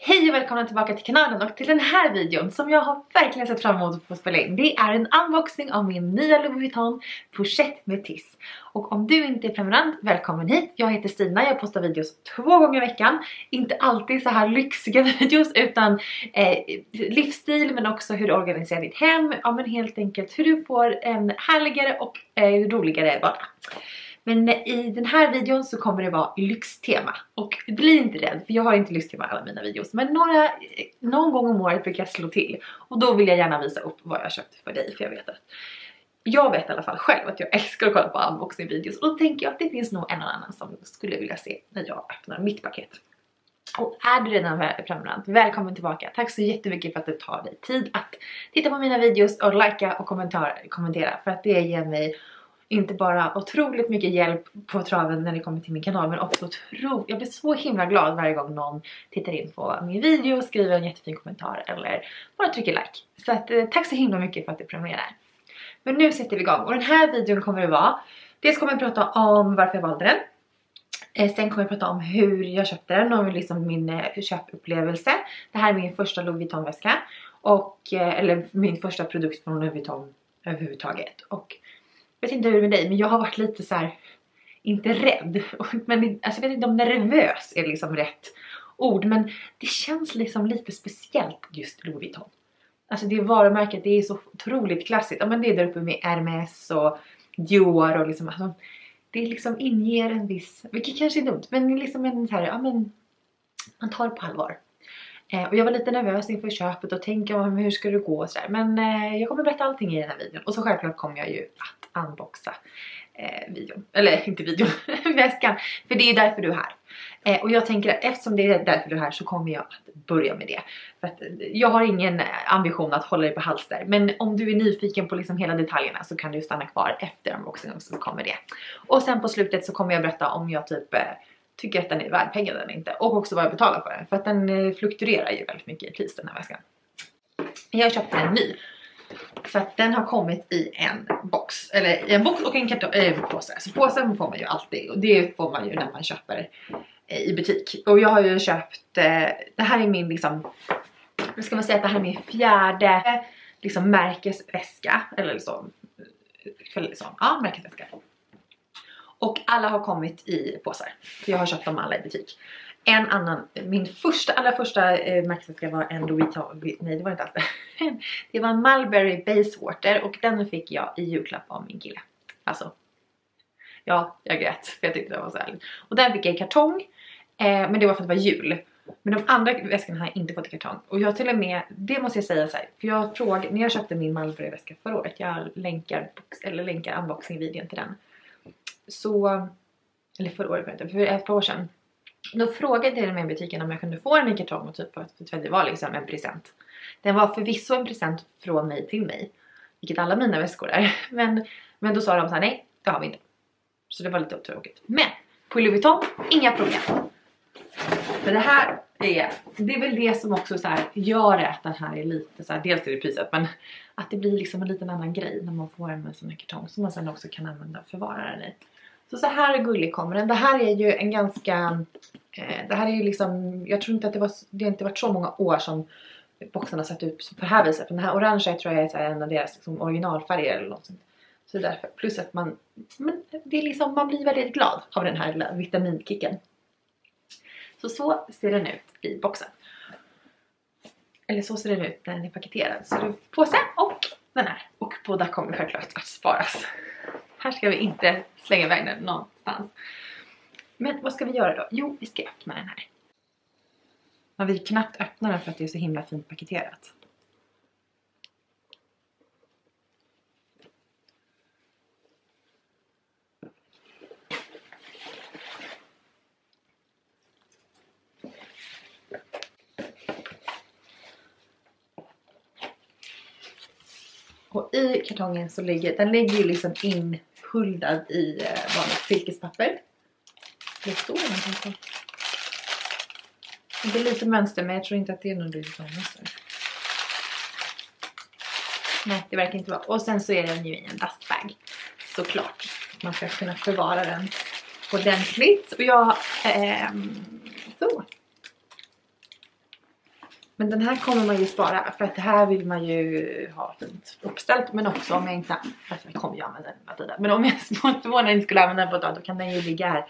Hej och välkomna tillbaka till kanalen och till den här videon som jag har verkligen sett fram emot att få spela in. Det är en unboxing av min nya Louis Vuitton Pochette Métis. Och om du inte är prenumerant, välkommen hit. Jag heter Stina, jag postar videos 2 gånger i veckan. Inte alltid så här lyxiga videos utan livsstil, men också hur du organiserar ditt hem. Ja, men helt enkelt hur du får en härligare och roligare vardag. Men i den här videon så kommer det vara lyxtema. Och bli inte rädd, för jag har inte lyxtema i alla mina videos. Men någon gång om året brukar jag slå till. Och då vill jag gärna visa upp vad jag köpt för dig. För jag vet i alla fall själv att jag älskar att kolla på unboxing-videos. Och då tänker jag att det finns nog en och annan som skulle vilja se när jag öppnar mitt paket. Och är du redan prenumerant, välkommen tillbaka. Tack så jättemycket för att du tar dig tid att titta på mina videos och likea och kommentera. För att det ger mig inte bara otroligt mycket hjälp på traven när det kommer till min kanal, men också jag blir så himla glad varje gång någon tittar in på min video och skriver en jättefin kommentar eller bara trycker like. Så att, tack så himla mycket för att du prenumererar. Men nu sätter vi igång, och den här videon kommer det vara, dels kommer jag prata om varför jag valde den. Sen kommer jag prata om hur jag köpte den och liksom min köpupplevelse. Det här är min första Louis Vuitton väska eller min första produkt från Louis Vuitton överhuvudtaget. Och jag vet inte hur det är med dig, men jag har varit lite så här, inte rädd, men alltså, jag vet inte om nervös är liksom rätt ord, men det känns liksom lite speciellt just Louis Vuitton. Alltså det varumärket, det är så otroligt klassiskt. Ja, men det är där uppe med Hermes och Dior och liksom, alltså, det liksom inger en viss, vilket kanske är dumt, men liksom en så här, ja men man tar det på allvar. Och jag var lite nervös inför köpet och tänkte hur ska det gå och sådär. Men jag kommer berätta allting i den här videon. Och så självklart kommer jag ju att unboxa videon. Eller inte videon, väskan. För det är därför du är här. Och jag tänker att eftersom det är därför du är här så kommer jag att börja med det. För att jag har ingen ambition att hålla dig på halster. Men om du är nyfiken på liksom hela detaljerna så kan du stanna kvar efter unboxingen, så kommer det. Och sen på slutet så kommer jag berätta om jag tycker att den är värd pengarna eller inte. Och också vad jag betalar för den. För att den fluktuerar ju väldigt mycket i pris, den här väskan. Jag köpte en ny. För att den har kommit i en box. Eller i en box och en påse. Så påsen får man ju alltid. Och det får man ju när man köper i butik. Och jag har ju köpt, det här är min liksom, hur ska man säga, att det här är min 4:e liksom märkesväska. Eller så. Ja, märkesväska. Och alla har kommit i påsar. För jag har köpt dem alla i butik. Min allra första märkesväska var en Louis Vuitton. Nej, det var inte alls det. Det var en Mulberry Basewater. Och den fick jag i julklapp av min kille. Alltså, ja, jag grät. För jag tyckte det var så härligt. Och den fick jag i kartong. Men det var för att det var jul. Men de andra väskorna har jag inte fått i kartong. Och jag till och med, det måste jag säga så här. För jag frågade, när jag köpte min Mulberry väska förra året. Jag länkar unboxing-videon till den. Så, eller förra året, för ett par år sedan. Då frågade jag med butiken om jag kunde få den i kartong och typ för att det var liksom en present. Den var förvisso en present från mig till mig. Vilket alla mina väskor är. Men då sa de så här: nej, det har vi inte. Så det var lite otråkigt. Men på Louis Vuitton, inga problem. För det här det är väl det som också så här gör att den här är lite så här, dels är det priset, men att det blir liksom en liten annan grej när man får en sån här kartong som man sen också kan använda och förvara den i. Så här gullig kommer den. Det här är ju en ganska, det här är ju liksom, jag tror inte att det har inte varit så många år som boxarna sett ut på det här viset. Den här orangea tror jag är så här en av deras liksom originalfärger eller något sånt. Så därför, plus att men det är liksom, man blir väldigt glad av den här lilla vitaminkicken. Så ser den ut i boxen. Eller så ser den ut när den är paketerad. Så det är påsen och den här. Och båda kommer självklart att sparas. Här ska vi inte slänga iväg den någonstans. Men vad ska vi göra då? Jo, vi ska öppna den här. Man vill knappt öppna den för att det är så himla fint paketerat. Och i kartongen så ligger ju liksom inhuldad i vanligt silkespapper. Det står någonting. Det är lite mönster, men jag tror inte att det är någon mönster. Nej, det verkar inte vara. Och sen så är den ju i en dustbag. Såklart. Man ska kunna förvara den ordentligt. Och jag så. Men den här kommer man ju spara för att det här vill man ju ha fint uppställt. Men också om jag inte, alltså jag kommer ju använda den hela tiden. Men om jag småningom inte skulle använda den på ett tag, då kan den ju ligga här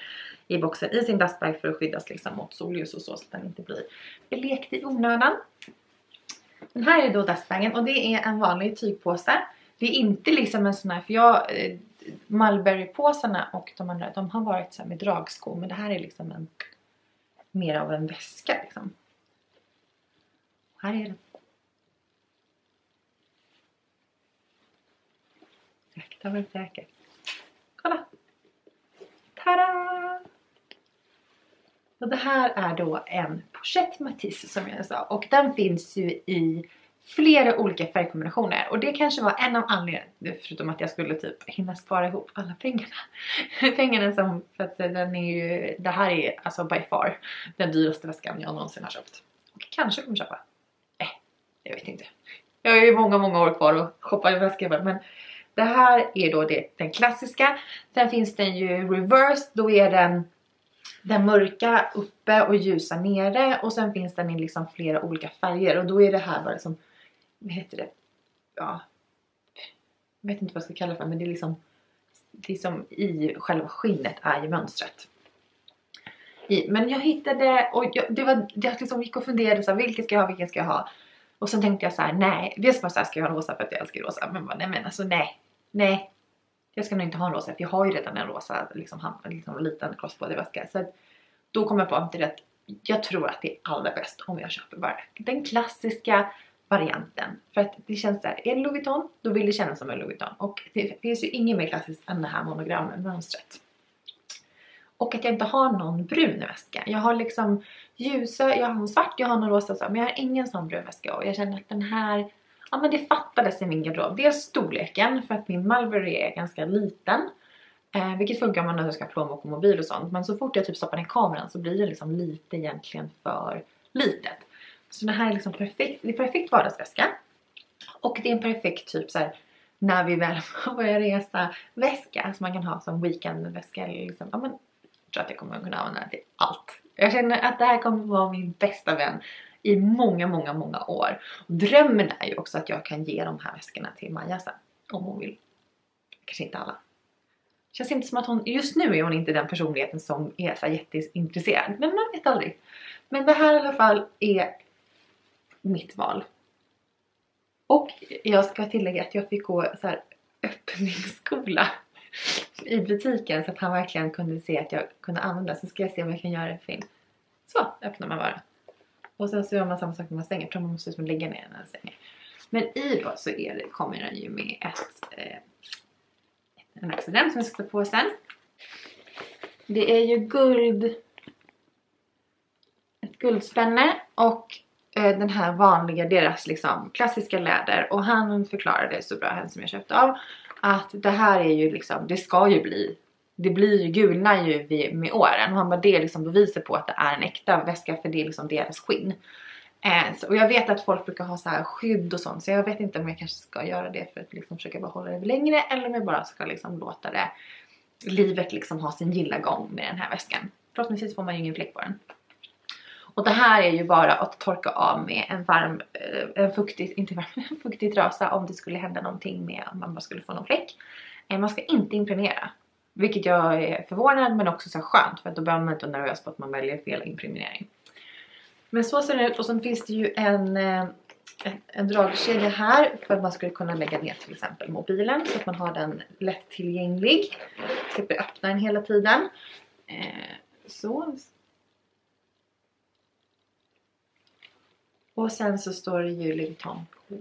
i boxen i sin dustbag för att skyddas liksom mot solljus och så att den inte blir blekt i onödan. Den här är då dustbagen och det är en vanlig tygpåse. Det är inte liksom en sån här, för jag Mulberry-påsarna och de andra, de har varit så här med dragskor, men det här är liksom en mer av en väska liksom. Här är den. Sakta men säkert. Kolla. Tada! Och det här är då en Pochette Matisse som jag sa. Och den finns ju i flera olika färgkombinationer. Och det kanske var en av anledningarna, förutom att jag skulle typ hinna spara ihop alla pengarna. Pengarna som, för att den är ju, det här är alltså by far den dyraste väskan jag någonsin har köpt. Och kanske kommer köpa. Jag vet inte. Jag har ju många år kvar att shoppa i väskor. Men det här är då den klassiska. Sen finns den ju reverse. Då är den mörka uppe och ljusa nere. Och sen finns den i liksom flera olika färger. Och då är det här bara som, vad heter det? Ja, jag vet inte vad jag ska kalla det för. Men det är liksom i själva skinnet är ju mönstret. Men jag hittade, och jag liksom gick och funderade så här, vilken ska jag ha? Och sen tänkte jag så här, nej, dels bara så här, ska jag ha en rosa för att jag älskar rosa. Men nej, men alltså nej. Jag ska nog inte ha en rosa, för jag har ju redan en rosa liksom liten crossbody-väska. Så då kommer jag på att jag tror att det är allra bäst om jag köper bara den klassiska varianten. För att det känns så här, är det Louis Vuitton, då vill det kännas som en Louis Vuitton. Och det finns ju inget mer klassiskt än det här monogrammen-mönstret. Och att jag inte har någon brun väska. Jag har liksom ljusa, jag har en svart, jag har någon rosa, men jag har ingen sån brun väska. Och jag känner att den här, ja men det fattades i min garderob. Dels storleken, för att min Mulberry är ganska liten. Vilket funkar om man ska ha plånbok och mobil och sånt. Men så fort jag typ stoppar ner kameran så blir det liksom lite egentligen för litet. Så den här är liksom perfekt, det är perfekt vardagsväska. Och det är en perfekt typ så här, när vi väl börjar resa väska. Så man kan ha som weekendväska eller liksom, ja men jag tror att jag kommer kunna använda den till allt. Jag känner att det här kommer vara min bästa vän i många år. Och drömmen är ju också att jag kan ge de här väskorna till Maja sen. Om hon vill. Kanske inte alla. Det känns inte som att hon, just nu är hon inte den personligheten som är så jätteintresserad. Men man vet aldrig. Men det här i alla fall är mitt val. Och jag ska tillägga att jag fick gå så här öppningsskola i butiken så att han verkligen kunde se att jag kunde använda. Så ska jag se om jag kan göra en film. Så öppnar man bara. Och sen så gör man samma sak när man stänger. Jag tror man måste liksom lägga ner den här stänger. Men i då så kommer den ju med en accident som jag ska ta på sen. Det är ju ett guldspänne och den här vanliga, deras liksom klassiska läder. Och han förklarade så bra, han som jag köpte av, att det här är ju liksom, det blir ju gulna ju med åren. Och han bara, det är liksom beviset på att det är en äkta väska, för det är liksom deras skinn. Och jag vet att folk brukar ha så här skydd och sånt, så jag vet inte om jag kanske ska göra det för att liksom försöka behålla det längre, eller om jag bara ska liksom låta livet liksom ha sin gilla gång med den här väskan. Förhoppningsvis får man ju ingen fläck på den. Och det här är ju bara att torka av med en fuktig trasa om det skulle hända någonting med om man bara skulle få någon fläck. Man ska inte impregnera. Vilket jag är förvånad, men också så skönt, för att då behöver man inte vara nervös på att man väljer fel impregnering. Men så ser det ut, och sen finns det ju en dragkedja här för att man skulle kunna lägga ner till exempel mobilen, så att man har den lättillgänglig. Slipper öppna den hela tiden. Så. Och sen så står det ju Louis Vuitton på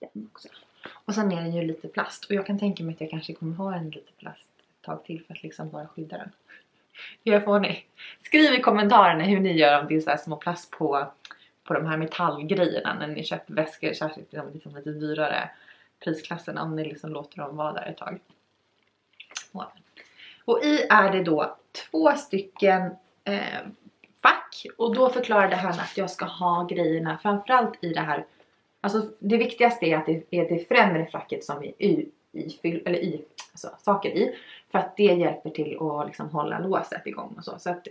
den också. Och sen är den ju lite plast. Och jag kan tänka mig att jag kanske kommer ha en lite plast ett tag till för att liksom bara skydda den. Hur får ni? Skriv i kommentarerna hur ni gör om det är så här små plast på de här metallgrejerna när ni köper väskor, särskilt i de liksom lite dyrare prisklasserna, om ni liksom låter dem vara där ett tag. Och i är det då 2 stycken fack, och då förklarade han att jag ska ha grejerna framförallt i det här. Alltså det viktigaste är att det är det främre facket som är saker i, för att det hjälper till att liksom hålla låset igång och så. Så att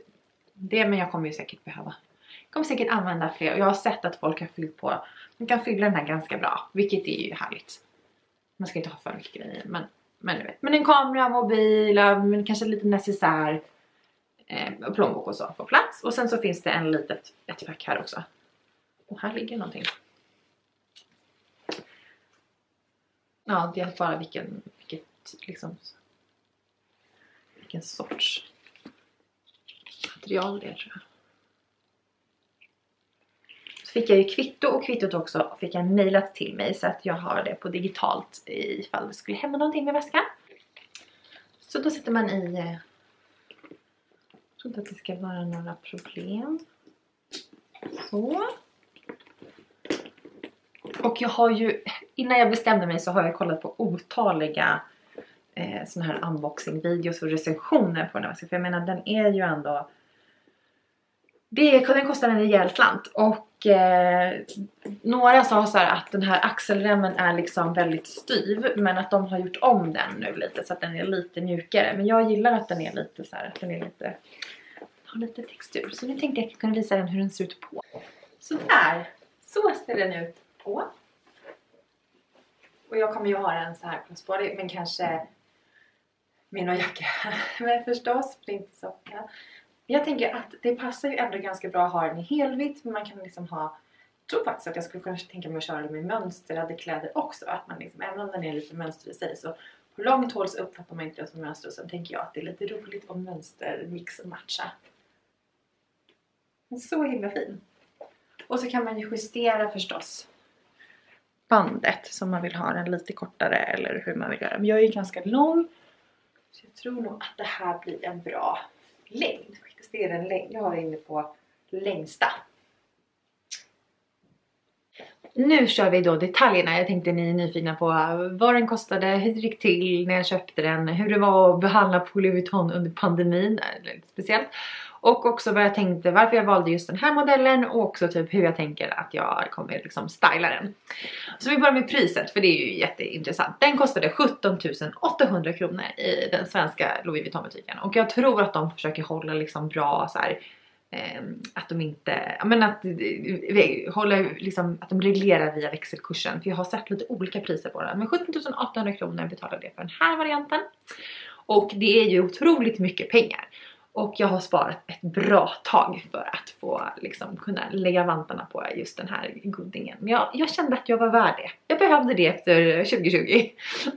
men jag kommer ju säkert behöva Jag kommer säkert använda fler och jag har sett att folk har fyllt på. Man kan fylla den här ganska bra, vilket är ju härligt. Man ska inte ha för mycket grejer, men du vet. Men en kamera, mobil, men kanske lite necessär, plånbok och så får plats. Och sen så finns det en litet pack här också. Och här ligger någonting. Ja, det är bara vilken sorts material det är, tror jag. Så fick jag ju kvitto och kvittot också fick jag mejlat till mig så att jag har det på digitalt ifall det skulle hända någonting med väskan. Så då sätter man i. Jag tror inte att det ska vara några problem. Så. Och jag har ju, innan jag bestämde mig så har jag kollat på otaliga såna här unboxing-videos och recensioner på den här väskan. För jag menar, den är ju ändå, den kostar en rejäl slant. Och några sa så här att den här axelremmen är liksom väldigt styv, men att de har gjort om den nu lite så att den är lite mjukare. Men jag gillar att den är lite så här, att den är lite, har lite textur. Så nu tänkte jag kunna visa den hur den ser ut på. Så där, så ser den ut på. Och jag kommer ju ha den så här på spår, men kanske med någon jacka. Men förstås, flintsocka. Jag tänker att det passar ju ändå ganska bra att ha den i helvitt. Men man kan liksom ha, jag tror faktiskt att jag skulle kunna tänka mig att köra med mönstrade kläder också. Att man liksom, även om den är lite mönster i sig, så på långt håll så uppfattar man inte det som mönster. Och sen tänker jag att det är lite roligt om mönster mix och matcha. Men så himla fin. Och så kan man ju justera förstås bandet som man vill ha den lite kortare eller hur man vill göra. Men jag är ju ganska lång, så jag tror nog att det här blir en bra längd. Faktiskt det är den längd jag har inne på längsta. Nu kör vi då detaljerna. Jag tänkte ni är nyfikna på vad den kostade, hur det gick till när jag köpte den, hur det var att behandla på Louis Vuitton under pandemin, lite speciellt. Och också vad jag tänkte, varför jag valde just den här modellen och också typ hur jag tänker att jag kommer liksom styla den. Så vi börjar med priset, för det är ju jätteintressant. Den kostade 17 800 kronor i den svenska Louis Vuitton-butiken. Och jag tror att de försöker hålla liksom bra så här, att de inte, men att hålla liksom, att de reglerar via växelkursen. För jag har sett lite olika priser på den. Men 17 800 kronor betalade jag för den här varianten. Och det är ju otroligt mycket pengar. Och jag har sparat ett bra tag för att få liksom kunna lägga vantarna på just den här godingen. Men jag kände att jag var värd det. Jag behövde det efter 2020.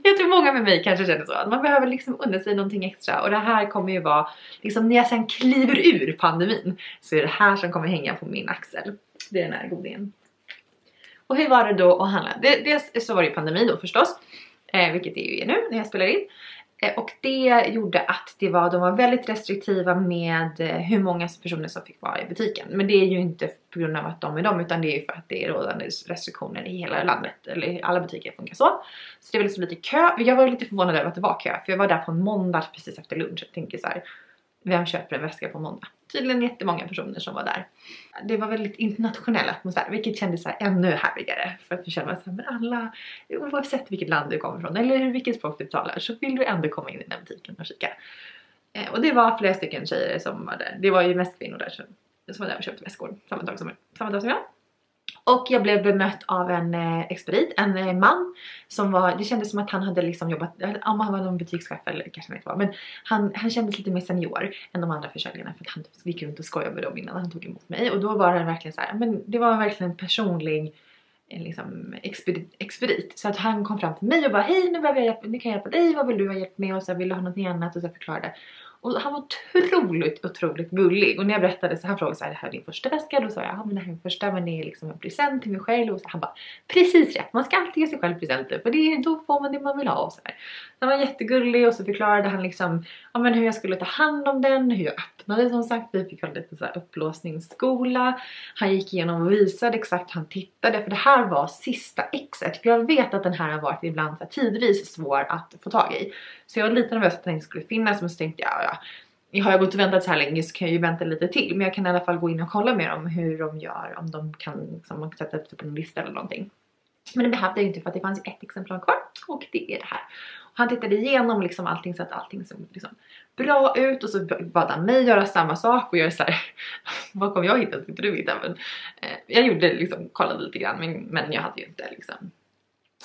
Jag tror många med mig kanske känner så. Att man behöver liksom unna sig någonting extra. Och det här kommer ju vara, liksom när jag sen kliver ur pandemin, så är det här som kommer hänga på min axel. Det är den här godingen. Och hur var det då att handla? Dels så var det ju pandemi då förstås. Vilket det ju är nu när jag spelar in. Och det gjorde att de var väldigt restriktiva med hur många personer som fick vara i butiken. Men det är ju inte på grund av att de är dem, utan det är ju för att det är rådande restriktioner i hela landet. Eller alla butiker funkar så. Så det var liksom lite kö. Jag var lite förvånad över att det var kö. För jag var där på en måndag precis efter lunch. Jag tänker så här, vem köper en väska på måndag? Tydligen jättemånga personer som var där. Det var väldigt internationell atmosfär, vilket kändes så här ännu härligare. För att vi kände så här, men alla, oavsett vilket land du kommer från eller vilket språk du talar, så vill du ändå komma in i den butiken och kika. Och det var flera stycken tjejer som var där. Det var ju mest kvinnor där som var där och köpte väskor samma dag som jag. Och jag blev bemött av en expedit, en man som var, det kändes som att han hade liksom jobbat, om han var någon butikschef eller kanske inte var, men han kändes lite mer senior än de andra försäljarna, för att han gick runt och skojade med dem innan han tog emot mig. Och då var det verkligen så här, men det var verkligen en personlig liksom expedit. Så att han kom fram till mig och bara, hej, nu behöver jag hjälp, nu kan jag hjälpa dig, vad vill du ha hjälp med? Och så vill du ha någonting annat? Och så förklarade. Och han var otroligt gullig. Och när jag berättade så, han frågade så här, det här är din första väska. Då sa jag, ja men det här är min första, men det är liksom en present till mig själv. Och så han bara, precis rätt, man ska alltid ge sig själv presenter, för då får man det man vill ha. Och så här. Han var jättegullig och så förklarade han liksom, ja men hur jag skulle ta hand om den, hur jag öppnade, som sagt. Vi fick ha lite så här upplåsningsskola. Han gick igenom och visade exakt han tittade, för det här var sista exet. För jag vet att den här har varit ibland så här, tidvis svår att få tag i. Så jag var lite nervös att den skulle finnas, men så tänkte jag, har jag gått och väntat så här länge så kan jag ju vänta lite till. Men jag kan i alla fall gå in och kolla med dem hur de gör, om de kan liksom, sätta upp det på en lista eller någonting. Men det behövde jag inte för att det fanns ett exemplar kvar och det är det här. Och han tittade igenom liksom allting så att allting såg liksom bra ut och så bad han mig göra samma sak och göra så här. Vad kom jag hitta? Inte du hitta? Men jag gjorde liksom, kollade lite grann men jag hade ju inte liksom,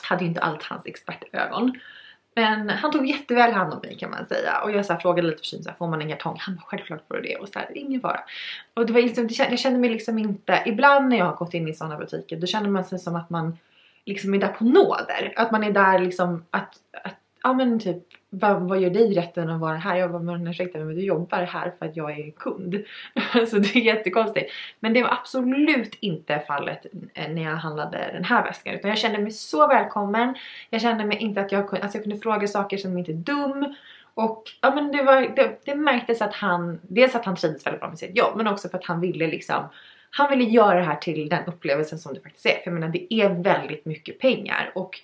hade ju inte allt hans expertögon. Men han tog jätteväl hand om mig kan man säga. Och jag så här, frågade lite försynt så här, får man en kartong? Han var självklart för det. Och så här, ingen fara. Och det var liksom, jag kände mig liksom inte. Ibland när jag har gått in i sådana butiker, då känner man sig som att man liksom är där på nåder. Att man är där liksom att ja men typ, vad gör dig rätten att vara här? Jag bara, men ursäkta mig, men du jobbar här för att jag är kund. Så det är jättekonstigt. Men det var absolut inte fallet när jag handlade den här väskan. Utan jag kände mig så välkommen. Jag kände mig inte att jag kunde fråga saker som inte är dum. Och ja men det märktes att han, dels att han trivdes väldigt bra med sitt jobb. Men också för att han ville liksom, han ville göra det här till den upplevelsen som det faktiskt är. För jag menar, det är väldigt mycket pengar. Och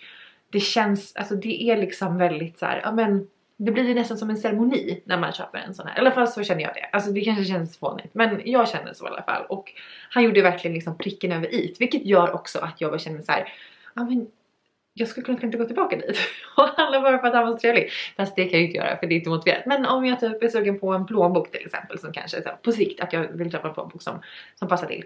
det känns, alltså det är liksom väldigt så här, ja men det blir ju nästan som en ceremoni när man köper en sån här. I alla fall så känner jag det. Alltså det kanske känns fånigt, men jag känner så i alla fall. Och han gjorde verkligen liksom pricken över i, vilket gör också att jag känner så här, ja men jag skulle kunna inte gå tillbaka dit och handla bara för att han var så trevlig. Fast det kan jag ju inte göra för det är inte motiverat. Men om jag typ är sugen på en plånbok till exempel, som kanske så här, på sikt att jag vill köpa en plånbok som passar till,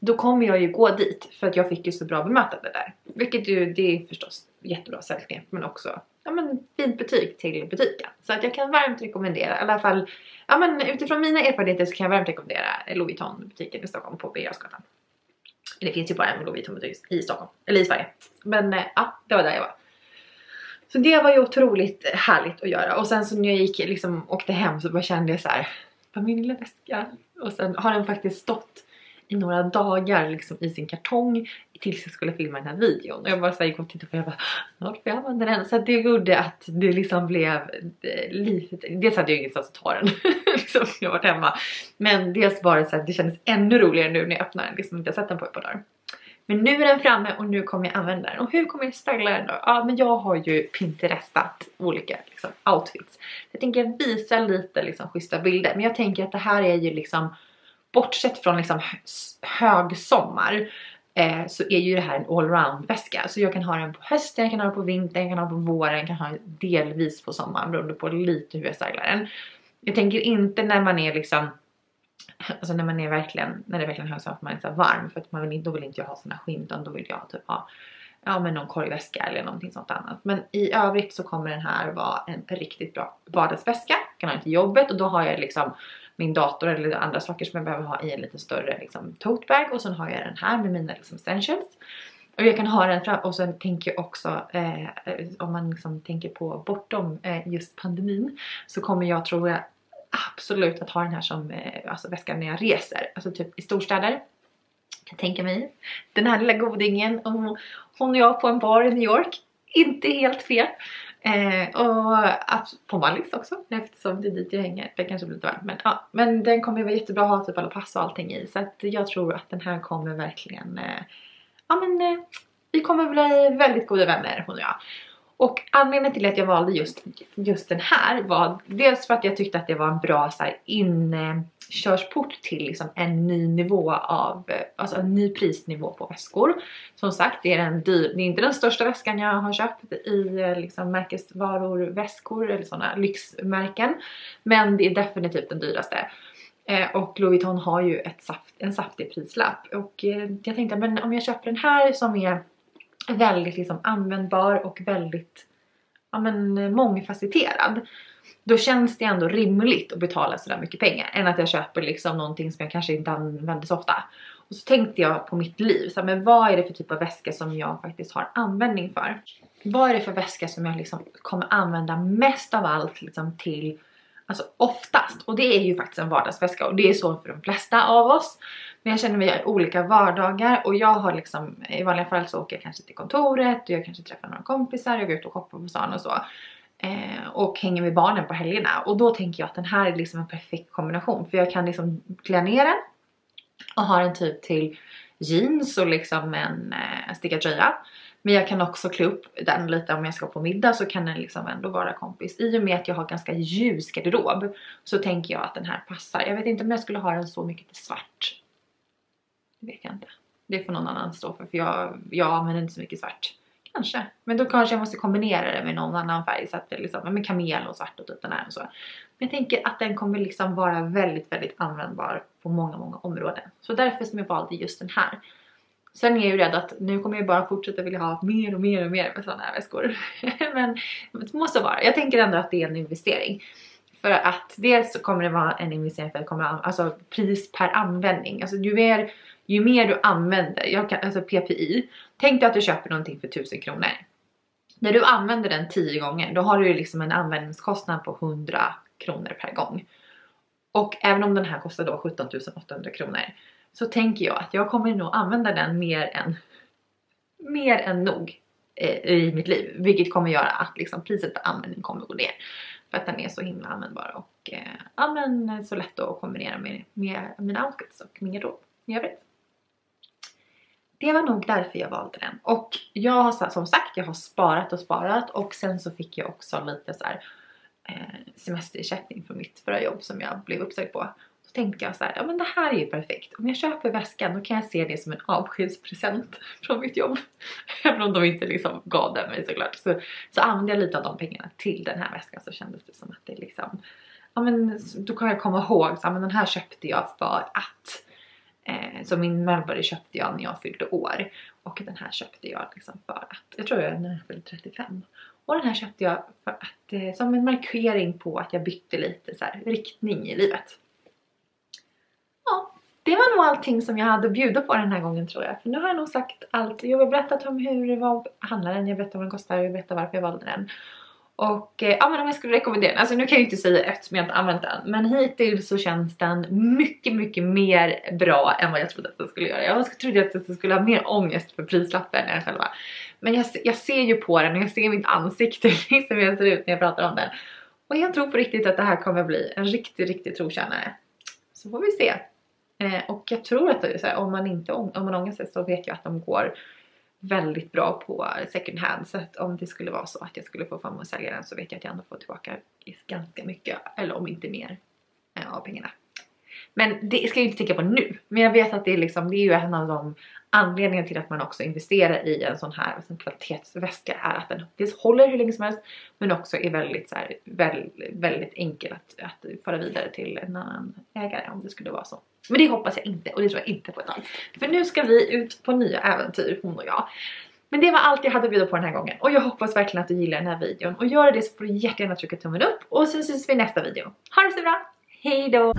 då kommer jag ju gå dit för att jag fick ju så bra bemötande där. Vilket ju, det är förstås jättebra säljknep, men också ja men fint betyg till butiken. Så att jag kan varmt rekommendera, i alla fall ja men utifrån mina erfarenheter så kan jag varmt rekommendera Louis Vuitton-butiken i Stockholm på Birger Jarlsgatan. Det finns ju bara en Louis Vuitton-butik i Stockholm, eller i Sverige. Men ja, det var där jag var. Så det var ju otroligt härligt att göra. Och sen så när jag gick liksom, åkte hem så bara kände jag så här, vad min lilla väska. Och sen har den faktiskt stått i några dagar liksom i sin kartong tills jag skulle filma den här videon. Och jag bara så här, gick och tittade på den och jag bara, snart får jag använda den. Så det gjorde att det liksom blev lite, dels hade jag ingenstans att ta den liksom, jag var hemma. Men dels var det så här, det kändes ännu roligare nu när jag öppnar den, liksom inte sett den på ett par dagar. Men nu är den framme och nu kommer jag använda den. Och hur kommer jag styla den då? Ja, men jag har ju Pinterestat olika liksom, outfits. Jag tänker visa lite liksom, schyssta bilder. Men jag tänker att det här är ju liksom, bortsett från liksom, högsommar, så är ju det här en allround väska. Så jag kan ha den på hösten, jag kan ha den på vintern, jag kan ha den på våren, jag kan ha den delvis på sommaren. Beroende på lite hur jag stylar den. Jag tänker inte när man är liksom, alltså när det är verkligen högsommar, för man är så varm, för att då vill inte jag ha såna skinn, utan då vill jag typ ha ja men någon korgväska eller någonting sånt annat. Men i övrigt så kommer den här vara en riktigt bra vardagsväska. Jag kan ha den till jobbet och då har jag liksom min dator eller andra saker som jag behöver ha i en lite större liksom tote bag, och sen har jag den här med mina liksom essentials. Och jag kan ha den fram, och sen tänker jag också om man liksom tänker på bortom just pandemin, så kommer jag, tror jag, absolut att ha den här som alltså väskan när jag reser, alltså typ i storstäder. Jag tänker mig den här lilla godingen, och hon och jag på en bar i New York, inte helt fel. Och på Mallis också, eftersom det är dit jag hänger. Det kanske blir lite varmt, men ja, men den kommer vara jättebra att ha typ alla pass och allting i. Så att jag tror att den här kommer verkligen ja men vi kommer bli väldigt goda vänner, hon och jag. Och anledningen till att jag valde just den här var dels för att jag tyckte att det var en bra så här, inkörsport till liksom en ny nivå av, alltså en ny prisnivå på väskor. Som sagt, det är inte den största väskan jag har köpt i liksom märkesvaror, väskor eller sådana lyxmärken. Men det är definitivt den dyraste. Och Louis Vuitton har ju en saftig prislapp. Och jag tänkte, men om jag köper den här som är väldigt liksom användbar och väldigt ja men mångfacetterad, då känns det ändå rimligt att betala så där mycket pengar än att jag köper liksom någonting som jag kanske inte använder så ofta. Och så tänkte jag på mitt liv, så här, men vad är det för typ av väska som jag faktiskt har användning för? Vad är det för väska som jag liksom kommer använda mest av allt liksom till, alltså oftast? Och det är ju faktiskt en vardagsväska, och det är så för de flesta av oss. Men jag känner mig i olika vardagar, och jag har liksom, i vanliga fall så åker jag kanske till kontoret, och jag kanske träffar några kompisar, jag går ut och shoppar på stan och så. Och hänger med barnen på helgerna. Och då tänker jag att den här är liksom en perfekt kombination. För jag kan liksom klä ner den och ha den typ till jeans och liksom en stickad tröja. Men jag kan också klä upp den lite om jag ska på middag, så kan den liksom ändå vara kompis. I och med att jag har ganska ljus garderob, så tänker jag att den här passar. Jag vet inte om jag skulle ha den så mycket till svart. Det vet jag inte. Det får någon annan stå för jag använder inte så mycket svart. Kanske. Men då kanske jag måste kombinera det med någon annan färg. Så att det liksom, med kamel och svart och typ den här och så. Men jag tänker att den kommer liksom vara väldigt, väldigt användbar på många, många områden. Så därför som jag valde just den här. Sen är jag ju rädd att nu kommer jag bara fortsätta vilja ha mer och mer och mer med sådana här väskor. Men det måste vara. Jag tänker ändå att det är en investering. För att dels så kommer det vara en investering för att det kommer alltså pris per användning. Alltså ju mer du använder, alltså PPI. Tänk dig att du köper någonting för 1000 kronor. När du använder den 10 gånger, då har du liksom en användningskostnad på 100 kronor per gång. Och även om den här kostar då 17 800 kronor, så tänker jag att jag kommer nog använda den mer än nog i mitt liv. Vilket kommer göra att liksom priset per användning kommer gå ner. För att den är så himla användbar och så lätt att kombinera med mina outfits och min garderob i övrigt. Det var nog därför jag valde den. Och jag har som sagt, jag har sparat och sen så fick jag också lite så här semesterersättning från mitt förra jobb som jag blev uppsagd på. Då tänkte jag så här, ja men det här är ju perfekt. Om jag köper väskan, då kan jag se det som en avskedspresent från mitt jobb. Även om de inte liksom gav den mig såklart. Så använde jag lite av de pengarna till den här väskan, så kändes det som att det liksom, ja men då kan jag komma ihåg så, men den här köpte jag för att så min Melbury köpte jag när jag fyllde år. Och den här köpte jag liksom för att, jag tror jag när jag fyllde 35. Och den här köpte jag för att, som en markering på att jag bytte lite så här riktning i livet. Ja, det var nog allting som jag hade att bjuda på den här gången, tror jag. För nu har jag nog sagt allt. Jag har berättat om hur det var handlaren, jag berättade vad den kostar, jag berättade varför jag valde den. Och ja, men om jag skulle rekommendera den, alltså nu kan jag inte säga eftersom jag inte använt den, men hittills så känns den mycket, mycket mer bra än vad jag trodde att den skulle göra. Jag trodde att den skulle ha mer ångest för prislappen än själva. Men jag ser ju på den och jag ser mitt ansikte liksom jag ser ut när jag pratar om den. Och jag tror på riktigt att det här kommer bli en riktig trotjänare. Så får vi se. Och jag tror att det är så här, om man ångrar sig så vet jag att de går väldigt bra på second hand. Så att om det skulle vara så att jag skulle få fram och sälja den, så vet jag att jag ändå får tillbaka ganska mycket, eller om inte mer av pengarna. Men det ska jag inte tänka på nu. Men jag vet att det är ju en av de anledningarna till att man också investerar i en sån här kvalitetsväska, är att den dels håller hur länge som helst, men också är väldigt, så här, väldigt enkel att föra vidare till en annan ägare om det skulle vara så. Men det hoppas jag inte, och det tror jag inte på ett tag. För nu ska vi ut på nya äventyr, hon och jag. Men det var allt jag hade att bjuda på den här gången. Och jag hoppas verkligen att du gillar den här videon. Och gör det så får du jättegärna trycka tummen upp. Och sen syns vi i nästa video. Ha det så bra! Hej då!